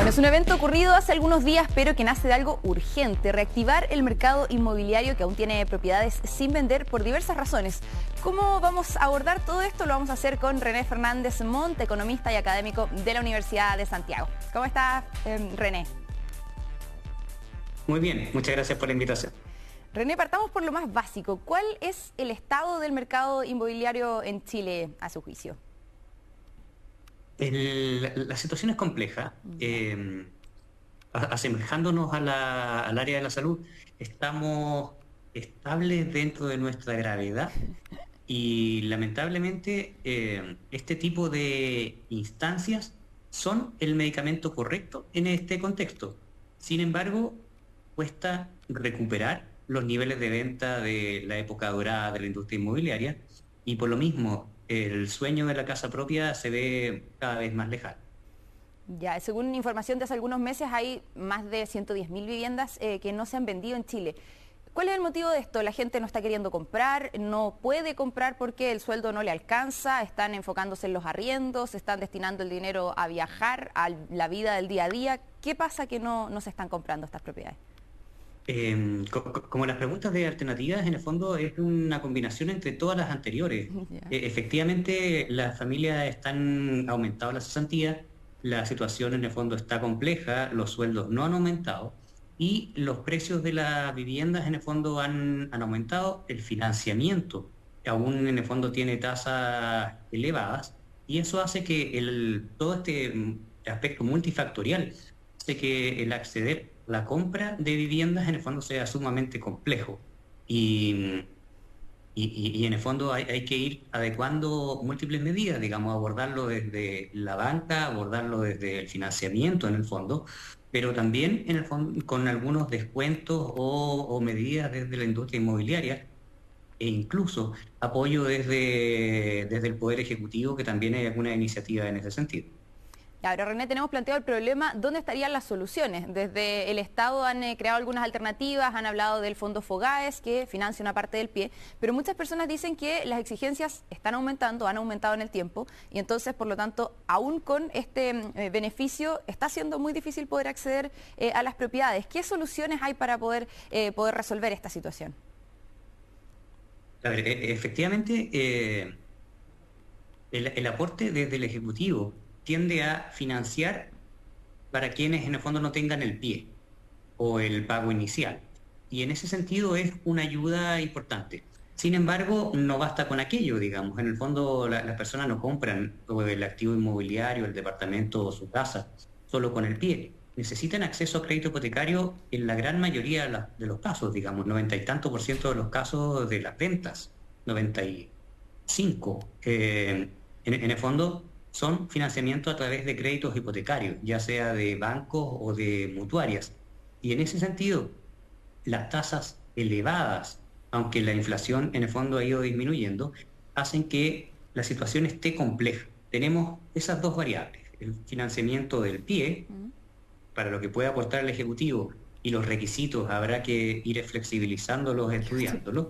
Bueno, es un evento ocurrido hace algunos días, pero que nace de algo urgente: reactivar el mercado inmobiliario que aún tiene propiedades sin vender por diversas razones. ¿Cómo vamos a abordar todo esto? Lo vamos a hacer con René Fernández Montt, economista y académico de la Universidad de Santiago. ¿Cómo estás, René? Muy bien, muchas gracias por la invitación. René, partamos por lo más básico. ¿Cuál es el estado del mercado inmobiliario en Chile, a su juicio? La situación es compleja. Asemejándonos al área de la salud, estamos estables dentro de nuestra gravedad y lamentablemente este tipo de instancias son el medicamento correcto en este contexto. Sin embargo, cuesta recuperar los niveles de venta de la época dorada de la industria inmobiliaria y por lo mismo el sueño de la casa propia se ve cada vez más lejano. Ya, según información de hace algunos meses, hay más de 110.000 viviendas que no se han vendido en Chile. ¿Cuál es el motivo de esto? ¿La gente no está queriendo comprar, no puede comprar porque el sueldo no le alcanza, están enfocándose en los arriendos, están destinando el dinero a viajar, a la vida del día a día? ¿Qué pasa que no se están comprando estas propiedades? Como las preguntas de alternativas, en el fondo es una combinación entre todas las anteriores. Ya. Efectivamente, las familias están aumentado la cesantía, la situación en el fondo está compleja, los sueldos no han aumentado y los precios de las viviendas en el fondo han aumentado, el financiamiento aún en el fondo tiene tasas elevadas y eso hace que todo este aspecto multifactorial hace que el acceder a la compra de viviendas en el fondo sea sumamente complejo. Y, y en el fondo hay que ir adecuando múltiples medidas, digamos, abordarlo desde la banca, abordarlo desde el financiamiento en el fondo, pero también en el fondo con algunos descuentos o medidas desde la industria inmobiliaria e incluso apoyo desde el Poder Ejecutivo, que también hay alguna iniciativa en ese sentido. Ahora, René, tenemos planteado el problema. ¿Dónde estarían las soluciones? Desde el Estado han creado algunas alternativas, han hablado del Fondo Fogaes, que financia una parte del pie, pero muchas personas dicen que las exigencias están aumentando, han aumentado en el tiempo, y entonces, por lo tanto, aún con este beneficio, está siendo muy difícil poder acceder a las propiedades. ¿Qué soluciones hay para poder resolver esta situación? A ver, efectivamente, el aporte desde el Ejecutivo tiende a financiar para quienes en el fondo no tengan el pie o el pago inicial. Y en ese sentido es una ayuda importante. Sin embargo, no basta con aquello, digamos. En el fondo las personas no compran o el activo inmobiliario, el departamento o su casa solo con el pie. Necesitan acceso a crédito hipotecario en la gran mayoría de los casos, digamos, 90 y tanto por ciento de los casos de las ventas, 95. En el fondo son financiamiento a través de créditos hipotecarios, ya sea de bancos o de mutuarias. Y en ese sentido, las tasas elevadas, aunque la inflación en el fondo ha ido disminuyendo, hacen que la situación esté compleja. Tenemos esas dos variables: el financiamiento del pie, para lo que puede aportar el Ejecutivo, y los requisitos habrá que ir flexibilizándolos, estudiándolos.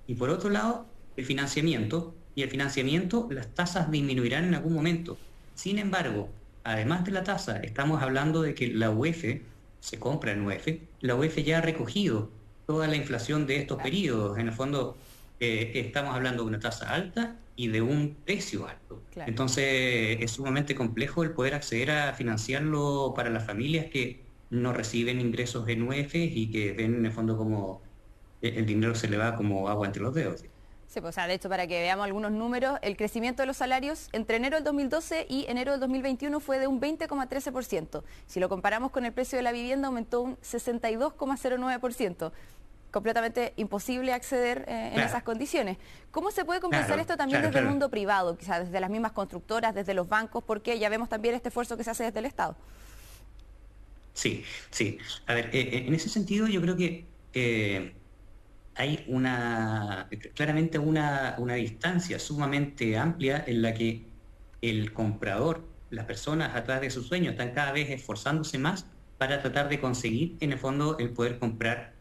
Y por otro lado, el financiamiento, y el financiamiento, las tasas disminuirán en algún momento. Sin embargo, además de la tasa, estamos hablando de que la UEF, se compra en UEF, la UEF ya ha recogido toda la inflación de estos periodos. En el fondo, estamos hablando de una tasa alta y de un precio alto. Claro. Entonces, es sumamente complejo el poder acceder a financiarlo para las familias que no reciben ingresos en UEF y que ven en el fondo como el dinero se le va como agua entre los dedos. Sí, pues, o sea, de hecho, para que veamos algunos números, el crecimiento de los salarios entre enero del 2012 y enero del 2021 fue de un 20,13%. Si lo comparamos con el precio de la vivienda, aumentó un 62,09%. Completamente imposible acceder en esas condiciones. ¿Cómo se puede compensar esto también desde el mundo privado, quizás desde las mismas constructoras, desde los bancos, porque ya vemos también este esfuerzo que se hace desde el Estado? Sí, sí. A ver, en ese sentido yo creo que hay claramente una distancia sumamente amplia en la que el comprador, las personas atrás de sus sueños, están cada vez esforzándose más para tratar de conseguir, en el fondo, el poder comprar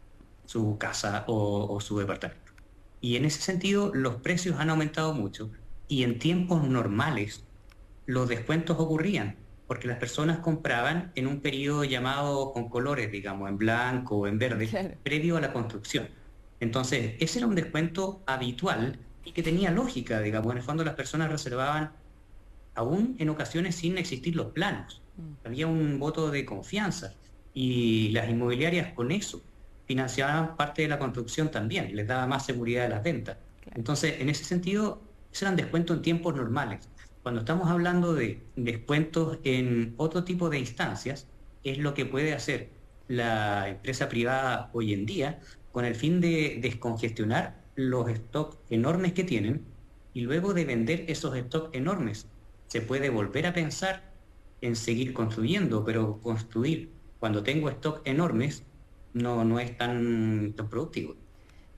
su casa o su departamento. Y en ese sentido, los precios han aumentado mucho y en tiempos normales los descuentos ocurrían. porque las personas compraban en un periodo llamado con colores, digamos, en blanco o en verde, Claro. previo a la construcción. Entonces, ese era un descuento habitual y que tenía lógica, digamos. En el fondo las personas reservaban aún en ocasiones sin existir los planos. Había un voto de confianza y las inmobiliarias con eso financiaban parte de la construcción también, les daba más seguridad de las ventas. Claro. Entonces, en ese sentido, esos eran descuentos en tiempos normales. Cuando estamos hablando de descuentos en otro tipo de instancias, es lo que puede hacer la empresa privada hoy en día con el fin de descongestionar los stocks enormes que tienen y luego de vender esos stocks enormes se puede volver a pensar en seguir construyendo, pero construir cuando tengo stock enormes no es tan productivo.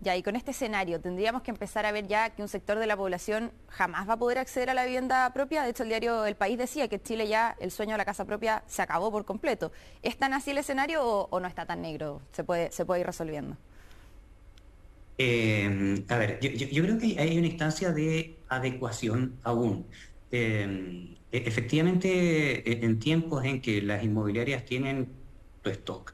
Ya, y con este escenario, ¿tendríamos que empezar a ver ya que un sector de la población jamás va a poder acceder a la vivienda propia? De hecho, el diario El País decía que en Chile ya el sueño de la casa propia se acabó por completo. ¿Es tan así el escenario o no está tan negro? Se puede ir resolviendo. A ver, yo creo que hay una instancia de adecuación aún. Efectivamente, en tiempos en que las inmobiliarias tienen tu stock,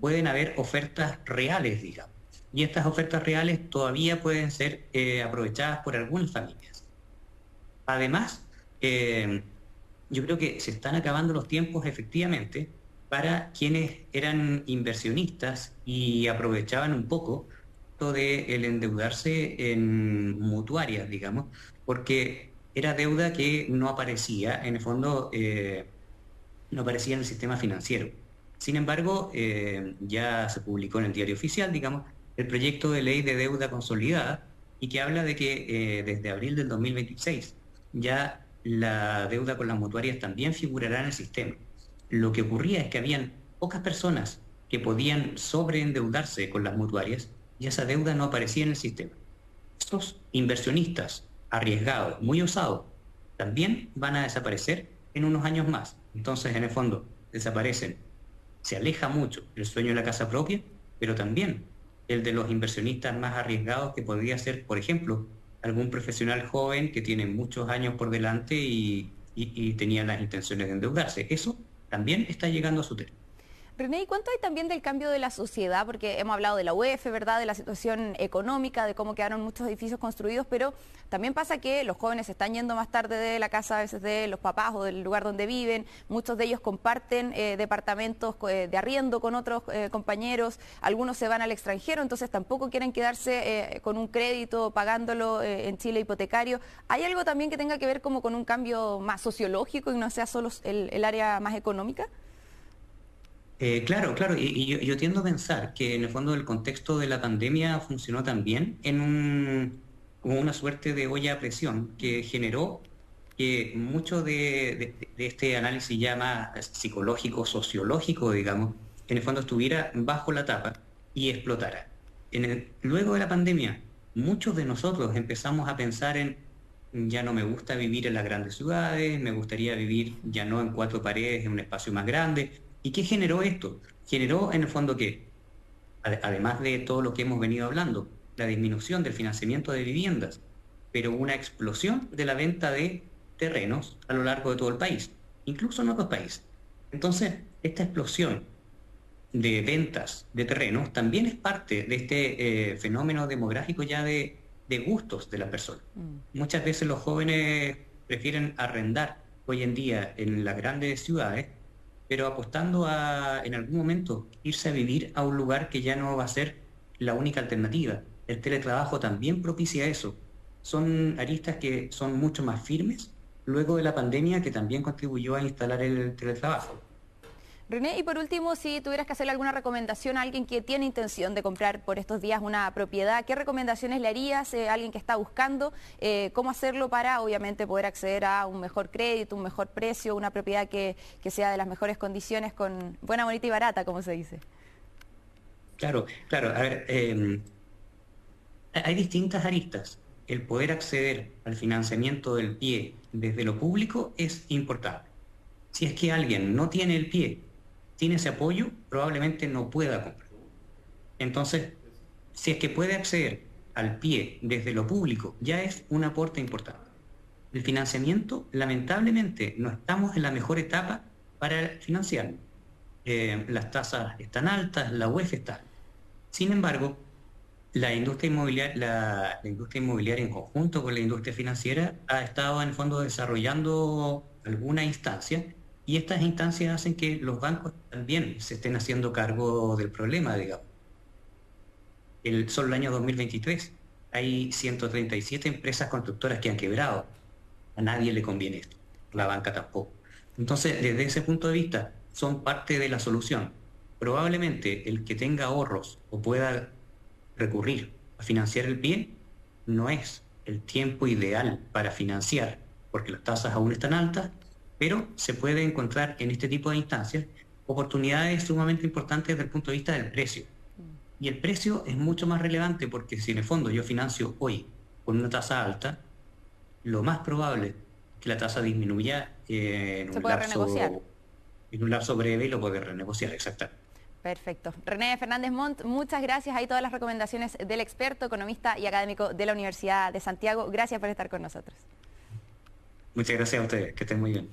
pueden haber ofertas reales, digamos. Y estas ofertas reales todavía pueden ser aprovechadas por algunas familias. Además, yo creo que se están acabando los tiempos efectivamente para quienes eran inversionistas y aprovechaban un poco esto de el endeudarse en mutuarias, digamos, porque era deuda que no aparecía, en el fondo, no aparecía en el sistema financiero. Sin embargo, ya se publicó en el diario oficial, digamos, el proyecto de ley de deuda consolidada y que habla de que desde abril del 2026 ya la deuda con las mutuarias también figurará en el sistema. Lo que ocurría es que habían pocas personas que podían sobreendeudarse con las mutuarias y esa deuda no aparecía en el sistema. Estos inversionistas arriesgados, muy osados, también van a desaparecer en unos años más. Entonces, en el fondo, desaparecen. Se aleja mucho el sueño de la casa propia, pero también el de los inversionistas más arriesgados que podría ser, por ejemplo, algún profesional joven que tiene muchos años por delante y tenía las intenciones de endeudarse. Eso también está llegando a su término. René, ¿y cuánto hay también del cambio de la sociedad? Porque hemos hablado de la UEF, ¿verdad? De la situación económica, de cómo quedaron muchos edificios construidos, pero también pasa que los jóvenes se están yendo más tarde de la casa, a veces de los papás o del lugar donde viven. Muchos de ellos comparten departamentos de arriendo con otros compañeros. Algunos se van al extranjero, entonces tampoco quieren quedarse con un crédito pagándolo en Chile hipotecario. ¿Hay algo también que tenga que ver como con un cambio más sociológico y no sea solo el área más económica? Claro, y yo tiendo a pensar que en el fondo el contexto de la pandemia funcionó también como una suerte de olla a presión que generó que mucho de este análisis ya más psicológico, sociológico, digamos, en el fondo estuviera bajo la tapa y explotara. Luego de la pandemia, muchos de nosotros empezamos a pensar en ya no me gusta vivir en las grandes ciudades, me gustaría vivir ya no en cuatro paredes, en un espacio más grande. ¿Y qué generó esto? Generó en el fondo que, además de todo lo que hemos venido hablando, la disminución del financiamiento de viviendas, pero una explosión de la venta de terrenos a lo largo de todo el país, incluso en otros países. Entonces, esta explosión de ventas de terrenos también es parte de este fenómeno demográfico ya de gustos de las personas. Muchas veces los jóvenes prefieren arrendar hoy en día en las grandes ciudades, pero apostando a, en algún momento, irse a vivir a un lugar que ya no va a ser la única alternativa. El teletrabajo también propicia eso. Son aristas que son mucho más firmes luego de la pandemia que también contribuyó a instalar el teletrabajo. René, y por último, si tuvieras que hacerle alguna recomendación a alguien que tiene intención de comprar por estos días una propiedad, ¿qué recomendaciones le harías a alguien que está buscando? ¿Cómo hacerlo para, obviamente, poder acceder a un mejor crédito, un mejor precio, una propiedad que sea de las mejores condiciones, con buena, bonita y barata, como se dice? Claro. A ver, hay distintas aristas. El poder acceder al financiamiento del pie desde lo público es importante. Si es que alguien no tiene el pie, tiene ese apoyo, probablemente no pueda comprar. Entonces, si es que puede acceder al pie desde lo público, ya es un aporte importante. El financiamiento, lamentablemente, no estamos en la mejor etapa para financiar. Las tasas están altas, la UEF está alta. Sin embargo, la industria inmobiliaria en conjunto con la industria financiera ha estado en el fondo desarrollando alguna instancia, y estas instancias hacen que los bancos también se estén haciendo cargo del problema, digamos. Solo el año 2023 hay 137 empresas constructoras que han quebrado. A nadie le conviene esto, la banca tampoco. Entonces, desde ese punto de vista, son parte de la solución. Probablemente el que tenga ahorros o pueda recurrir a financiar el bien no es el tiempo ideal para financiar, porque las tasas aún están altas, pero se puede encontrar en este tipo de instancias oportunidades sumamente importantes desde el punto de vista del precio. Y el precio es mucho más relevante, porque si en el fondo yo financio hoy con una tasa alta, lo más probable es que la tasa disminuya Se puede renegociar. en un lapso breve, y lo puede renegociar, exactamente. Perfecto. René Fernández Montt, muchas gracias. Ahí todas las recomendaciones del experto, economista y académico de la Universidad de Santiago. Gracias por estar con nosotros. Muchas gracias a ustedes, que estén muy bien.